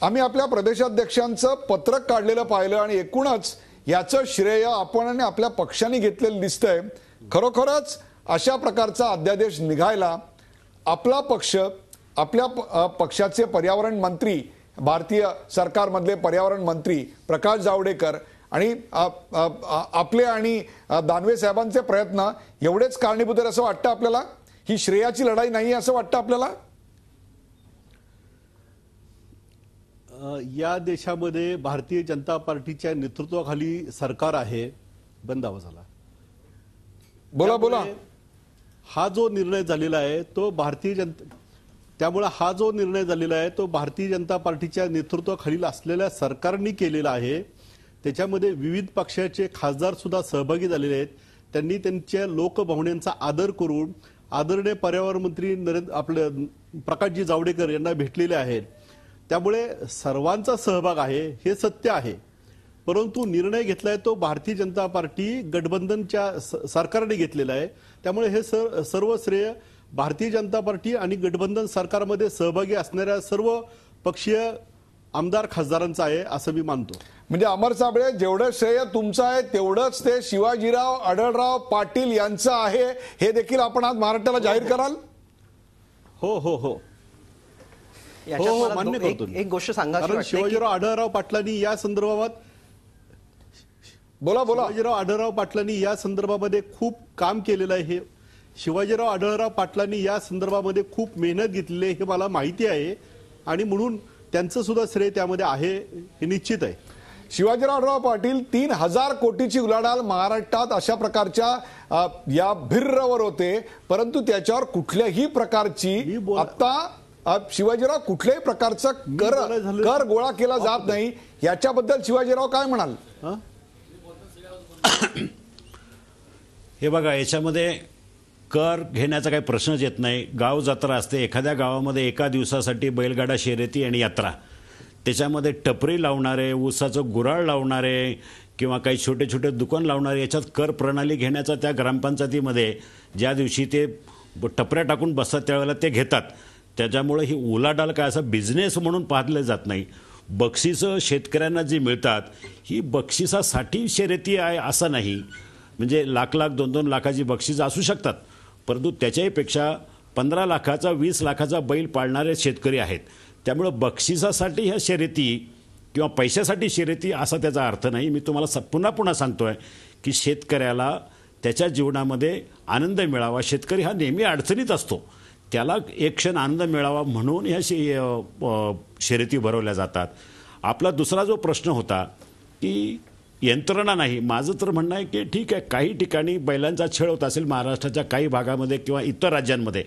आम्ही आपल्या प्रदेशाध्यक्षांचं पत्रक काढलेलं पाहिलं आणि एकूणच याचं श्रेय आपण आणि आपल्या पक्षाने घेतलेलं दिसतंय. खरोखरच अशा प्रकारचा अध्यादेश निघायला आपला पक्ष, आपल्या पक्षाचे पर्यावरण मंत्री, भारतीय सरकारमधले पर्यावरण मंत्री प्रकाश जावडेकर आणि आपले आणि दानवे साहेबांचे प्रयत्न एवढेच कारणीभूत आहे असं वाटतं आपल्याला? ही श्रेयाची लढाई नाही असं वाटतं आपल्याला? या देशामध्ये भारतीय जनता पार्टीच्या नेतृत्वाखाली सरकार आहे. बंद आवाज आला. बोला. हा जो निर्णय झालेला आहे तो भारतीय जनता पार्टीच्या नेतृत्वाखालील असलेल्या सरकारने केलेला आहे. त्याच्यामध्ये विविध पक्षाचे खासदार सुद्धा सहभागी झालेले आहेत. त्यांनी त्यांच्या लोकभावनांचा आदर करून आदरणीय पर्यावरण मंत्री आपले प्रकाशजी जावडेकर यांना भेटलेले आहेत. त्यामुळे सर्वांचा सहभाग आहे हे सत्य आहे. परंतु निर्णय घेतलाय तो भारतीय जनता पार्टी गठबंधनच्या सरकारने घेतलेला आहे. त्यामुळे हे सर्व श्रेय भारतीय जनता पार्टी आणि गठबंधन सरकारमध्ये सहभागी असणाऱ्या सर्व पक्षीय आमदार खासदारांचा आहे असं मी मानतो. म्हणजे अमर साबळे, जेवढं श्रेय तुमचं आहे तेवढंच ते शिवाजीराव आढळराव पाटील यांचं आहे हे देखील आपण आज महाराष्ट्राला जाहीर कराल? हो हो हो मान्य करतो. एक गोष्ट सांगा, शिवाजीराव आढळराव पाटलांनी या संदर्भात शिवाजीराव आढळराव पाटलांनी या संदर्भामध्ये खूप काम केलेलं आहे. शिवाजीराव आढळराव पाटलांनी या संदर्भामध्ये खूप मेहनत घेतलेली आहे हे मला माहिती आहे आणि म्हणून त्यांचं सुद्धा श्रेय त्यामध्ये आहे हे निश्चित आहे. शिवाजीराव पाटील 3,000 कोटीची उलाढाल महाराष्ट्रात अशा प्रकारच्या या भिर्रवर होते, परंतु त्याच्यावर कुठल्याही प्रकारची आता शिवाजीराव कुठल्याही प्रकारचा कर गोळा केला जात नाही. याच्याबद्दल शिवाजीराव काय म्हणाल? हे बघा, याच्यामध्ये कर घेण्याचा काही प्रश्नच येत नाही. गाव जत्रा असते, एखाद्या गावामध्ये एका दिवसासाठी बैलगाडा शर्यती आणि यात्रा, त्याच्यामध्ये टपरी लावणारे, ऊसाचं गुऱ्हाळ लावणारे किंवा काही छोटे छोटे दुकान लावणारे याच्यात कर प्रणाली घेण्याचा त्या ग्रामपंचायतीमध्ये ज्या दिवशी ते टपऱ्या टाकून बसतात त्यावेळेला ते घेतात. त्याच्यामुळे ही उलाढाल काय असा बिझनेस म्हणून पाहिलं जात नाही. बक्षिसं शेतकऱ्यांना जी मिळतात ही बक्षिसासाठी शर्यती आहे असं नाही. म्हणजे लाख 2-2 लाखाची बक्षीस असू शकतात, परंतु त्याच्याहीपेक्षा 15 लाखाचा 20 लाखाचा बैल पाळणारे शेतकरी आहेत. त्यामुळं बक्षिसासाठी ह्या शर्यती किंवा पैशासाठी शर्यती असा त्याचा अर्थ नाही. मी तुम्हाला पुन्हा सांगतोय की शेतकऱ्याला त्याच्या जीवनामध्ये आनंद मिळावा. शेतकरी हा नेहमी अडचणीत असतो, त्याला एक क्षण आनंद मिळावा म्हणून ह्या शर्यती भरवल्या जातात. आपला दुसरा जो प्रश्न होता की यंत्रणा नाही, माझं तर म्हणणं आहे की ठीक आहे, काही ठिकाणी बैलांचा छळ होत असेल महाराष्ट्राच्या काही भागामध्ये किंवा इतर राज्यांमध्ये,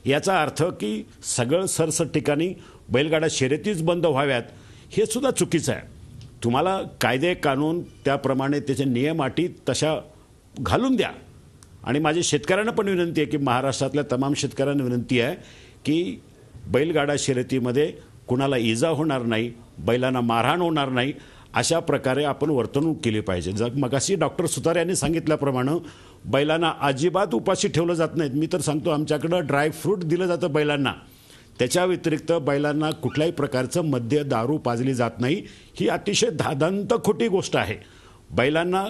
याचा अर्थ की सगळं सरसट ठिकाणी बैलगाडा शर्यतीच बंद व्हाव्यात हे सुद्धा चुकीचं आहे. तुम्हाला कायदे कानून त्याप्रमाणे त्याचे नियम अटी तशा घालून द्या. आणि माझी शेतकऱ्यांना पण विनंती आहे की महाराष्ट्रातल्या तमाम शेतकऱ्यांना विनंती आहे की बैलगाडा शर्यतीमध्ये कुणाला इजा होणार नाही, बैलांना मारहाण होणार नाही, अशा प्रकारे आपण वर्तणूक केली पाहिजे. मगाशी डॉक्टर सुतार यांनी सांगितल्याप्रमाणे बैलांना अजिबात उपाशी ठेवलं जात नाहीत. मी तर सांगतो आमच्याकडं ड्रायफ्रूट दिलं जातं बैलांना. त्याच्या व्यतिरिक्त बैलांना कुठल्याही प्रकारचं मद्य दारू पाजली जात नाही. ही अतिशय धादांत खोटी गोष्ट आहे. बैलांना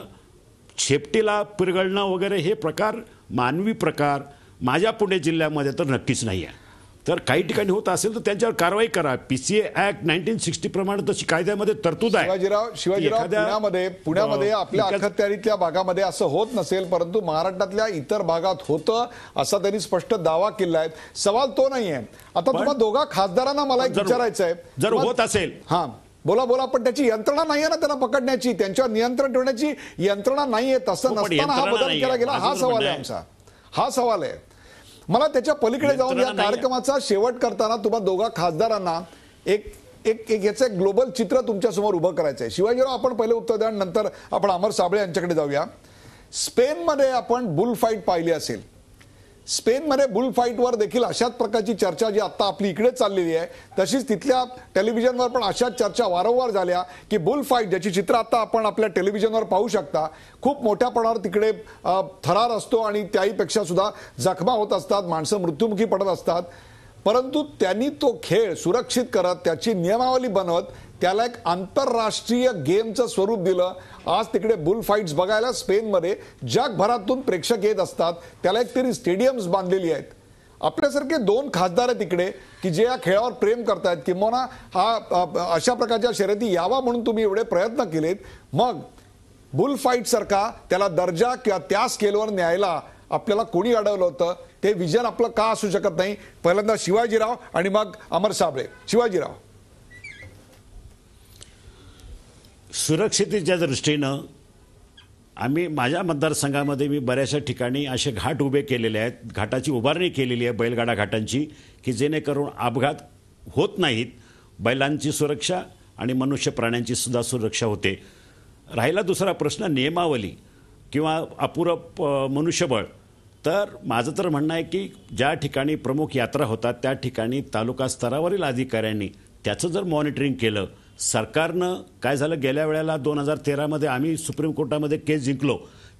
शेपटीला पिरगळणं वगैरे हे प्रकार, मानवी प्रकार माझ्या पुणे जिल्ह्यामध्ये तर नक्कीच नाही आहे. तर काही ठिकाणी होत असेल तर त्यांच्यावर कारवाई करा. PCA ऍक्ट 1960 प्रमाणे तशी कायद्यामध्ये तरतूद आहे. शिवाजीराव, पुण्यामध्ये आपल्या अखत्यारीतल्या भागामध्ये असं होत नसेल, परंतु महाराष्ट्रातल्या इतर भागात होतं असा त्यांनी स्पष्ट दावा केला आहे. सवाल तो नाहीये. आता तुम्हाला दोघा खासदारांना मला एक विचारायचं आहे, जर होत असेल, हा बोला, पण त्याची यंत्रणा नाहीये ना त्यांना पकडण्याची, त्यांच्यावर नियंत्रण ठेवण्याची यंत्रणा नाहीये. तसं नसताना हा बदल केला गेला, हा सवाल आहे आमचा. हा सवाल आहे. मला त्याच्या पलीकडे जाऊन या कार्यक्रमाचा शेवट करताना तुम्हाला दोघा खासदारांना एक याचं एक ग्लोबल चित्र तुमच्या समोर उभं करायचं आहे. शिवाजीराव, आपण पहिले उत्तर द्या, नंतर आपण अमर साबळे यांच्याकडे जाऊया. स्पेनमध्ये आपण बुल फाईट पाहिली असेल. स्पेनमध्ये बुल फाईटवर देखील अशाच प्रकारची चर्चा जी आता आपली इकडे चाललेली आहे, तशीच तिथल्या टेलिव्हिजनवर पण अशाच चर्चा वारंवार झाल्या की बुल फाईट, ज्याची चित्र आता आपण आपल्या टेलिव्हिजनवर पाहू शकता, खूप मोठ्या प्रमाणावर तिकडे थरार असतो आणि त्याहीपेक्षा सुद्धा जखमा होत असतात, माणसं मृत्युमुखी पडत असतात. परंतु त्यांनी तो खेळ सुरक्षित करत, त्याची नियमावली बनवत, त्याला एक आंतरराष्ट्रीय गेमचं स्वरूप दिलं. आज तिकडे बुल फाईट्स बघायला स्पेनमध्ये जगभरातून प्रेक्षक येत असतात. त्याला एक तरी स्टेडियम्स बांधलेली आहेत. आपल्यासारखे दोन खासदार आहेत तिकडे की जे या खेळावर प्रेम करतायत, किंवा हा अशा प्रकारच्या शर्यती यावा म्हणून तुम्ही एवढे प्रयत्न केलेत. मग बुल फाईट सारखा त्याला दर्जा किंवा त्या स्केलवर न्यायला आपल्याला कोणी अडवलं होतं? ते विजन आपलं का असू शकत नाही? पहिल्यांदा शिवाजीराव आणि मग अमर साबळे. शिवाजीराव, सुरक्षितेच्या दृष्टीनं आम्ही माझ्या मतदारसंघामध्ये मी बऱ्याचशा ठिकाणी असे घाट उभे केलेले आहेत, घाटाची उभारणी केलेली आहे बैलगाडा घाटांची, की जेणेकरून अपघात होत नाहीत, बैलांची सुरक्षा आणि मनुष्य प्राण्यांची सुद्धा सुरक्षा होते. राहिला दुसरा प्रश्न नियमावली किंवा अपुरं मनुष्यबळ, तर माझं तर म्हणणं आहे की ज्या ठिकाणी प्रमुख यात्रा होतात त्या ठिकाणी तालुका स्तरावरील अधिकाऱ्यांनी त्याचं जर मॉनिटरिंग केलं. सरकारनं काय झालं, गेल्या वेळेला 2013मध्ये आम्ही सुप्रीम कोर्टामध्ये केस जिंकलो,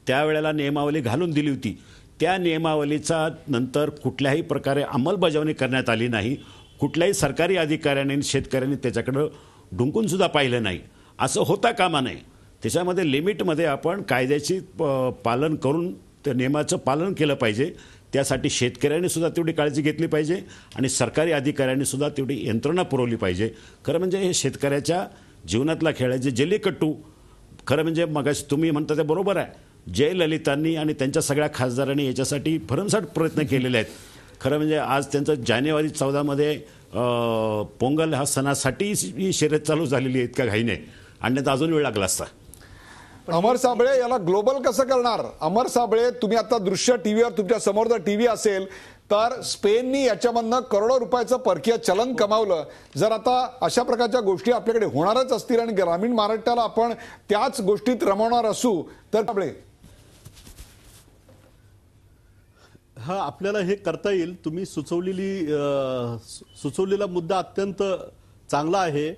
त्यावेळेला नियमावली घालून दिली होती. त्या नियमावलीचा नंतर कुठल्याही प्रकारे अंमलबजावणी करण्यात आली नाही. कुठल्याही सरकारी अधिकाऱ्यांनी शेतकऱ्यांनी त्याच्याकडं डुंकूनसुद्धा पाहिलं नाही. असं होता कामा नये. त्याच्यामध्ये लिमिटमध्ये आपण कायद्याची पालन करून त्या नियमाचं पालन केलं पाहिजे. त्यासाठी शेतकऱ्यांनी सुद्धा तेवढी काळजी घेतली पाहिजे आणि सरकारी अधिकाऱ्यांनी सुद्धा तेवढी यंत्रणा पुरवली पाहिजे. खरं म्हणजे हे शेतकऱ्याच्या जीवनातला खेळ आहे. जे जल्लीकट्टू, खरं म्हणजे मगाशी तुम्ही म्हणता ते बरोबर आहे, जयललितांनी आणि त्यांच्या सगळ्या खासदारांनी याच्यासाठी भरमसाठ प्रयत्न केलेले आहेत. खरं म्हणजे आज त्यांचं जानेवारी 14मध्ये पोंगल हा सणासाठी ही शर्यत चालू झालेली आहे इतक्या घाईने, आणि अजून वेळ लागला असता. अमर साबळे, याला ग्लोबल कसं करणार? अमर साबळे, तुम्ही आता दृश्य टीव्हीवर तुमच्या समोर जर टीव्ही असेल तर स्पेननी याच्यामधनं करोडो रुपयाचं परकीय चलन कमावलं. जर आता अशा प्रकारच्या गोष्टी आपल्याकडे होणारच असतील आणि ग्रामीण महाराष्ट्राला आपण त्याच गोष्टीत रमवणार असू तर साबळे, हा आपल्याला हे करता येईल. तुम्ही सुचवलेला मुद्दा अत्यंत चांगला आहे.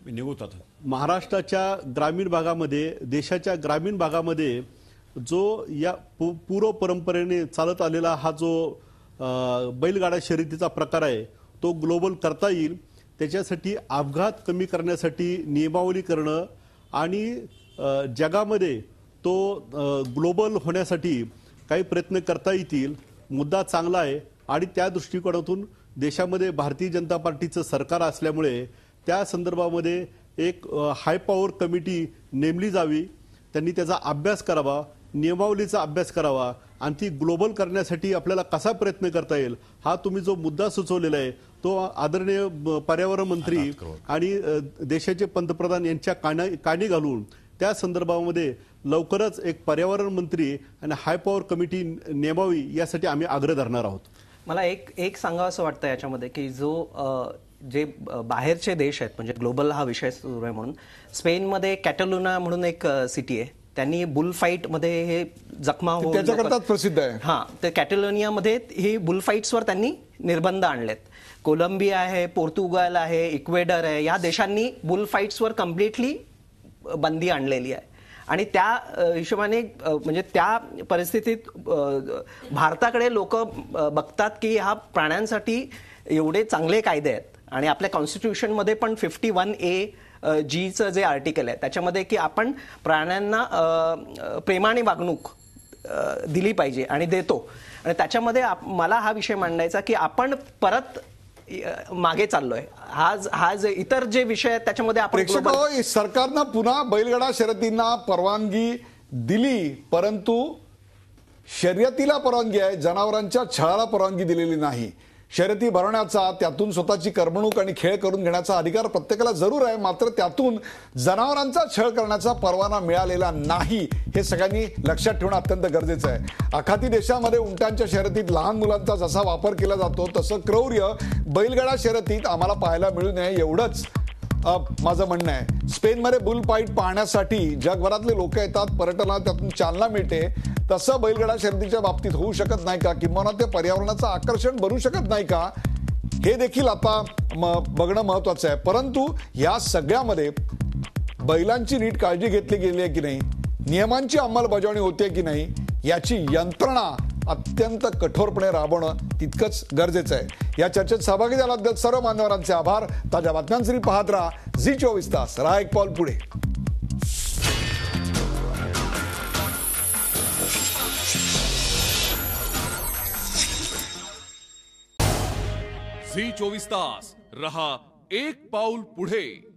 मी निघूत आता. महाराष्ट्राच्या ग्रामीण भागामध्ये, देशाच्या ग्रामीण भागामध्ये जो या पूर्व परंपरेने चालत आलेला हा जो बैलगाडा शर्यतीचा प्रकार आहे तो ग्लोबल करता येईल. त्याच्यासाठी अपघात कमी करण्यासाठी नियमावली करणं आणि जगामध्ये तो ग्लोबल होण्यासाठी काही प्रयत्न करता येतील. मुद्दा चांगला आहे आणि त्या दृष्टिकोनातून देशामध्ये भारतीय जनता पार्टीचं सरकार असल्यामुळे त्या संदर्भामध्ये एक हाय पॉवर कमिटी नेमली जावी. त्यांनी त्याचा अभ्यास करावा. नियमावलीचा अभ्यास करावा आणि ती ग्लोबल करण्यासाठी आपल्याला कसा प्रयत्न करता येईल हा तुम्ही जो मुद्दा सुचवलेला आहे तो आदरणीय पर्यावरण मंत्री आणि देशाचे पंतप्रधान यांच्या कानी घालून त्या संदर्भामध्ये लवकरच एक पर्यावरण मंत्री आणि हाय पॉवर कमिटी नेमावी यासाठी आम्ही आग्रह धरणार आहोत. मला एक सांगावं असं वाटतं याच्यामध्ये की जे बाहेरचे देश आहेत म्हणजे ग्लोबल हा विषय सुरू आहे म्हणून स्पेनमध्ये कॅटलोना म्हणून एक सिटी आहे त्यांनी बुल फाईट मध्ये हे जखमा होऊन त्याच्याकरताच प्रसिद्ध आहे. हा तर कॅटलोनियामध्ये हे बुल फाईट्सवर त्यांनी निर्बंध आणलेत. कोलंबिया आहे, पोर्तुगाल आहे, इक्वेडर आहे या देशांनी बुल फाईट्सवर कम्प्लिटली बंदी आणलेली आहे आणि त्या हिशोबाने म्हणजे त्या परिस्थितीत भारताकडे लोक बघतात की हा प्राण्यांसाठी एवढे चांगले कायदे आहेत आणि आपल्या कॉन्स्टिट्यूशनमध्ये पण 51A Gचं जे आर्टिकल आहे त्याच्यामध्ये की आपण प्राण्यांना प्रेमाने वागणूक दिली पाहिजे आणि देतो आणि त्याच्यामध्ये मला हा विषय मांडायचा की आपण परत मागे चाललोय. हा जे इतर जे विषय आहेत त्याच्यामध्ये आपण सरकारनं पुन्हा बैलगाडा शर्यतींना परवानगी दिली परंतु शर्यतीला परवानगी आहे, जनावरांच्या छळाला परवानगी दिलेली नाही. शर्यती भरवण्याचा त्यातून स्वतःची करमणूक आणि खेळ करून घेण्याचा अधिकार प्रत्येकाला जरूर आहे मात्र त्यातून जनावरांचा छळ करण्याचा परवाना मिळालेला नाही हे सगळ्यांनी लक्षात ठेवणं अत्यंत गरजेचं आहे. आखाती देशामध्ये उंटांच्या शर्यतीत लहान मुलांचा जसा वापर केला जातो तसं क्रौर्य बैलगाडा शर्यतीत आम्हाला पाहायला मिळू नये एवढंच माझं म्हणणं आहे. स्पेनमध्ये बुल फाईट पाहण्यासाठी जगभरातले लोक येतात, पर्यटनाला त्यातून चालना मिळते. तसं बैलगाडा शर्यतीच्या बाबतीत होऊ शकत नाही का किंवा ते पर्यावरणाचं आकर्षण बनू शकत नाही का हे देखील आता बघणं महत्वाचं आहे. परंतु या सगळ्यामध्ये बैलांची नीट काळजी घेतली गेली आहे की नाही, नियमांची अंमलबजावणी होते की नाही याची यंत्रणा अत्यंत कठोरपणे राबवणं तितकंच गरजेचं आहे. या चर्चेत सहभागी झाल्याबद्दल सर्व मान्यवरांचे आभार. ताज्या बातम्यांसाठी पाहत राहा झी 24 तास. राहा एक पाऊल पुढे. झी 24 तास रहा एक पाऊल पुढे.